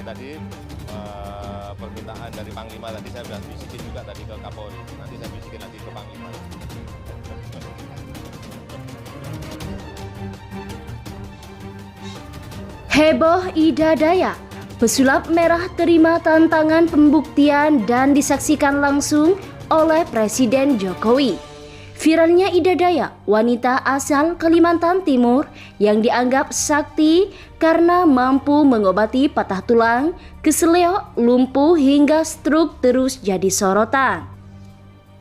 terkait tadi permintaan dari Panglima tadi saya sudah bisikin juga tadi ke Kapolri. Nanti saya bisikin lagi ke Panglima. Heboh Ida Dayak, pesulap merah terima tantangan pembuktian dan disaksikan langsung oleh Presiden Jokowi. Viralnya Ida Dayak, wanita asal Kalimantan Timur yang dianggap sakti karena mampu mengobati patah tulang, keseleo, lumpuh hingga stroke terus jadi sorotan.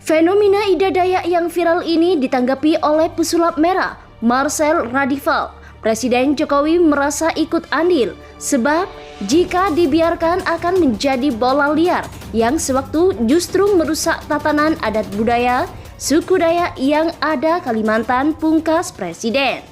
Fenomena Ida Dayak yang viral ini ditanggapi oleh pesulap merah Marcel Radival. Presiden Jokowi merasa ikut andil sebab jika dibiarkan akan menjadi bola liar yang sewaktu justru merusak tatanan adat budaya suku Dayak yang ada Kalimantan, pungkas Presiden.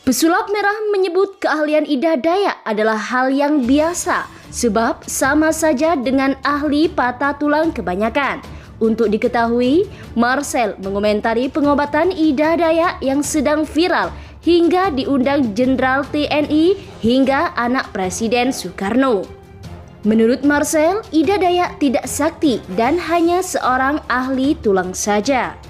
Pesulap merah menyebut keahlian Ida Dayak adalah hal yang biasa sebab sama saja dengan ahli patah tulang kebanyakan. Untuk diketahui, Marcel mengomentari pengobatan Ida Dayak yang sedang viral hingga diundang Jenderal TNI hingga anak Presiden Soekarno. Menurut Marcel, Ida Dayak tidak sakti dan hanya seorang ahli tulang saja.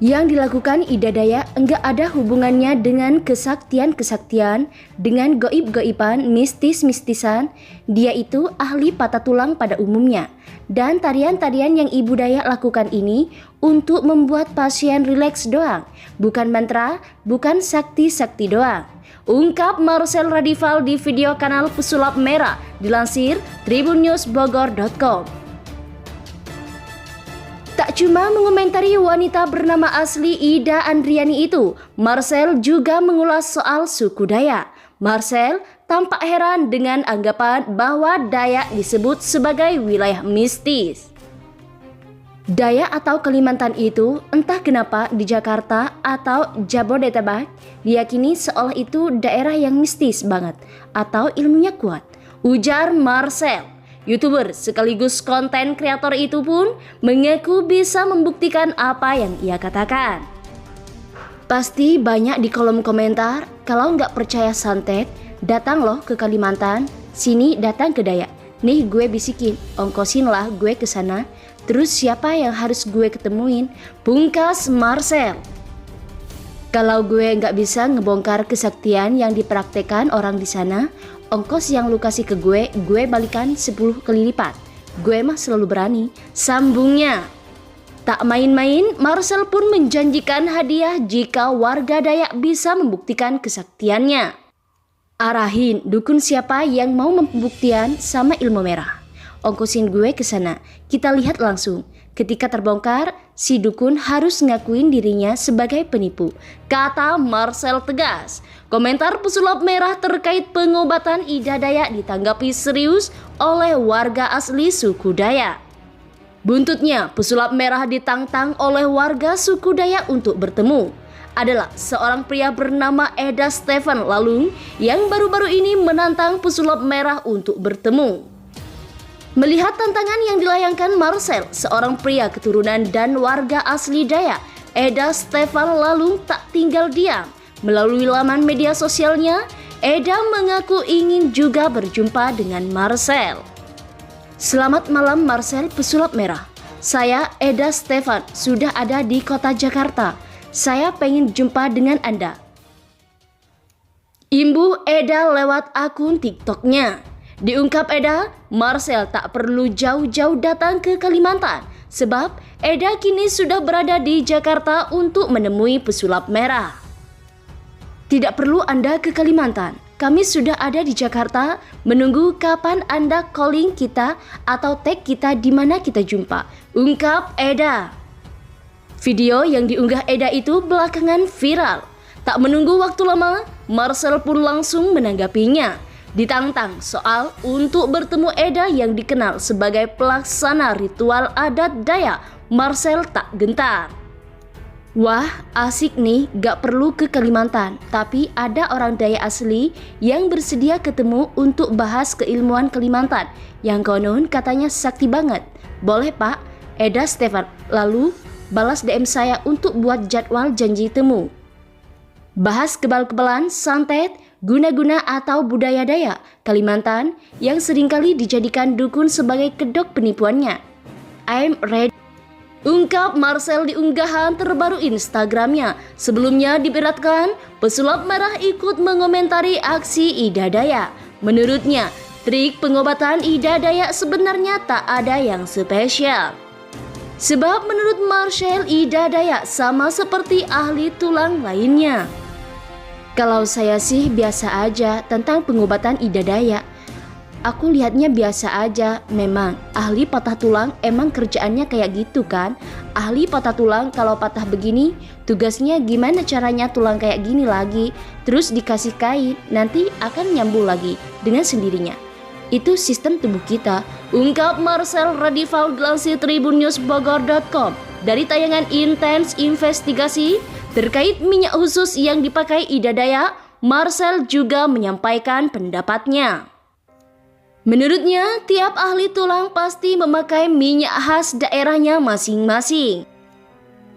Yang dilakukan Ida Dayak enggak ada hubungannya dengan kesaktian-kesaktian, dengan goib-goiban, mistis-mistisan. Dia itu ahli patah tulang pada umumnya. Dan tarian-tarian yang Ibu Dayak lakukan ini untuk membuat pasien rileks doang, bukan mantra, bukan sakti-sakti doang. Ungkap Marcel Radival di video kanal Pesulap Merah, dilansir tribunnews.bogor.com. Tak cuma mengomentari wanita bernama asli Ida Andriani itu, Marcel juga mengulas soal suku Dayak. Marcel tampak heran dengan anggapan bahwa Dayak disebut sebagai wilayah mistis. Dayak atau Kalimantan itu entah kenapa di Jakarta atau Jabodetabek diyakini seolah itu daerah yang mistis banget atau ilmunya kuat, ujar Marcel. YouTuber sekaligus konten kreator itu pun mengaku bisa membuktikan apa yang ia katakan. Pasti banyak di kolom komentar, kalau nggak percaya santet, datang loh ke Kalimantan, sini datang ke Dayak. Nih gue bisikin, ongkosin lah gue ke sana. Terus siapa yang harus gue ketemuin? Pungkas Marcel. Kalau gue nggak bisa ngebongkar kesaktian yang dipraktekkan orang di sana, ongkos yang lu kasih ke gue balikan 10 kali lipat. Gue mah selalu berani, sambungnya. Tak main-main, Marcel pun menjanjikan hadiah jika warga Dayak bisa membuktikan kesaktiannya. Arahin dukun siapa yang mau pembuktian sama ilmu merah. Ongkosin gue ke sana, kita lihat langsung. Ketika terbongkar, si dukun harus ngakuin dirinya sebagai penipu, kata Marcel tegas. Komentar pesulap merah terkait pengobatan Ida Dayak ditanggapi serius oleh warga asli suku Dayak. Buntutnya, pesulap merah ditantang oleh warga suku Dayak untuk bertemu. Adalah seorang pria bernama Eda Stefan Lalung yang baru-baru ini menantang pesulap merah untuk bertemu. Melihat tantangan yang dilayangkan Marcel, seorang pria keturunan dan warga asli Dayak, Eda Stefan Lalung tak tinggal diam. Melalui laman media sosialnya, Eda mengaku ingin juga berjumpa dengan Marcel. Selamat malam Marcel pesulap merah. Saya Eda Stefan, sudah ada di kota Jakarta. Saya pengen jumpa dengan Anda. Imbuh Eda lewat akun TikToknya. Diungkap Eda, Marcel tak perlu jauh-jauh datang ke Kalimantan sebab Eda kini sudah berada di Jakarta untuk menemui pesulap merah. Tidak perlu Anda ke Kalimantan, kami sudah ada di Jakarta menunggu kapan Anda calling kita atau tag kita di mana kita jumpa, ungkap Eda. Video yang diunggah Eda itu belakangan viral. Tak menunggu waktu lama, Marcel pun langsung menanggapinya. Ditantang soal untuk bertemu Eda yang dikenal sebagai pelaksana ritual adat Dayak, Marcel tak gentar. Wah, asik nih, gak perlu ke Kalimantan, tapi ada orang Dayak asli yang bersedia ketemu untuk bahas keilmuan Kalimantan, yang konon katanya sakti banget. Boleh Pak? Eda Stefan lalu balas DM saya untuk buat jadwal janji temu. Bahas kebal-kebalan, santet, guna-guna atau budaya Dayak, Kalimantan yang seringkali dijadikan dukun sebagai kedok penipuannya. I'm ready. Ungkap Marcel di unggahan terbaru Instagramnya. Sebelumnya diberatkan, pesulap merah ikut mengomentari aksi Ida Dayak. Menurutnya, trik pengobatan Ida Dayak sebenarnya tak ada yang spesial. Sebab menurut Marcel, Ida Dayak sama seperti ahli tulang lainnya. Kalau saya sih biasa aja tentang pengobatan Ida Dayak. Aku lihatnya biasa aja, memang ahli patah tulang emang kerjaannya kayak gitu kan. Ahli patah tulang kalau patah begini, tugasnya gimana caranya tulang kayak gini lagi, terus dikasih kain, nanti akan nyambung lagi dengan sendirinya. Itu sistem tubuh kita, ungkap Marcel Radival dilansir tribunnews.bogor.com. Dari tayangan Intens Investigasi terkait minyak khusus yang dipakai Ida Dayak, Marcel juga menyampaikan pendapatnya. Menurutnya, tiap ahli tulang pasti memakai minyak khas daerahnya masing-masing.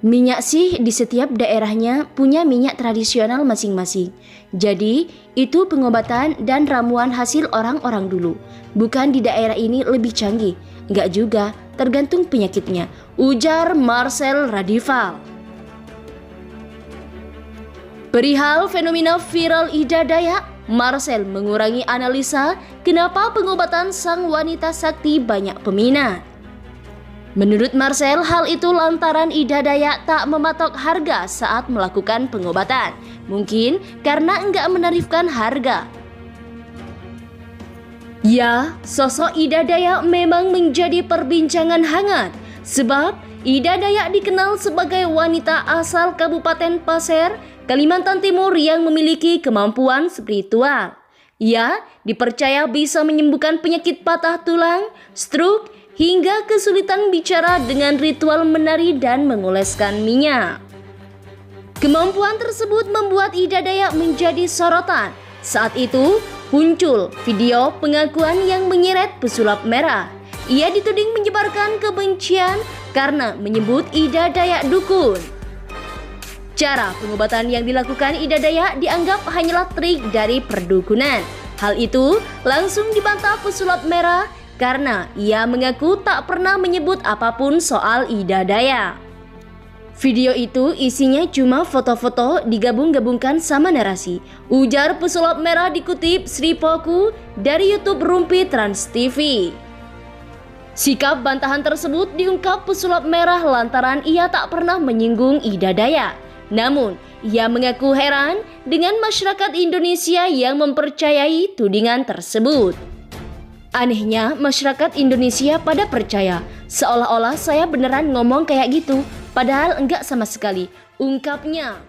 Minyak sih di setiap daerahnya punya minyak tradisional masing-masing. Jadi, itu pengobatan dan ramuan hasil orang-orang dulu. Bukan di daerah ini lebih canggih. Enggak juga, tergantung penyakitnya, ujar Marcel Radival. Perihal fenomena viral Ida Dayak, Marcel mengurangi analisa kenapa pengobatan sang wanita sakti banyak peminat. Menurut Marcel, hal itu lantaran Ida Dayak tak mematok harga saat melakukan pengobatan. Mungkin karena enggak menarifkan harga. Ya, sosok Ida Dayak memang menjadi perbincangan hangat. Sebab Ida Dayak dikenal sebagai wanita asal Kabupaten Pasir, Kalimantan Timur yang memiliki kemampuan spiritual. Ia dipercaya bisa menyembuhkan penyakit patah tulang, stroke, hingga kesulitan bicara dengan ritual menari dan mengoleskan minyak. Kemampuan tersebut membuat Ida Dayak menjadi sorotan. Saat itu muncul video pengakuan yang menyeret pesulap merah. Ia dituding menyebarkan kebencian karena menyebut Ida Dayak dukun. Cara pengobatan yang dilakukan Ida Dayak dianggap hanyalah trik dari perdukunan. Hal itu langsung dibantah pesulap merah karena ia mengaku tak pernah menyebut apapun soal Ida Dayak. Video itu isinya cuma foto-foto digabung-gabungkan sama narasi, ujar pesulap merah dikutip Sri Poku dari YouTube Rumpi Trans TV. Sikap bantahan tersebut diungkap pesulap merah lantaran ia tak pernah menyinggung Ida Dayak. Namun, ia mengaku heran dengan masyarakat Indonesia yang mempercayai tudingan tersebut. Anehnya, masyarakat Indonesia pada percaya, seolah-olah saya beneran ngomong kayak gitu, padahal enggak sama sekali, ungkapnya.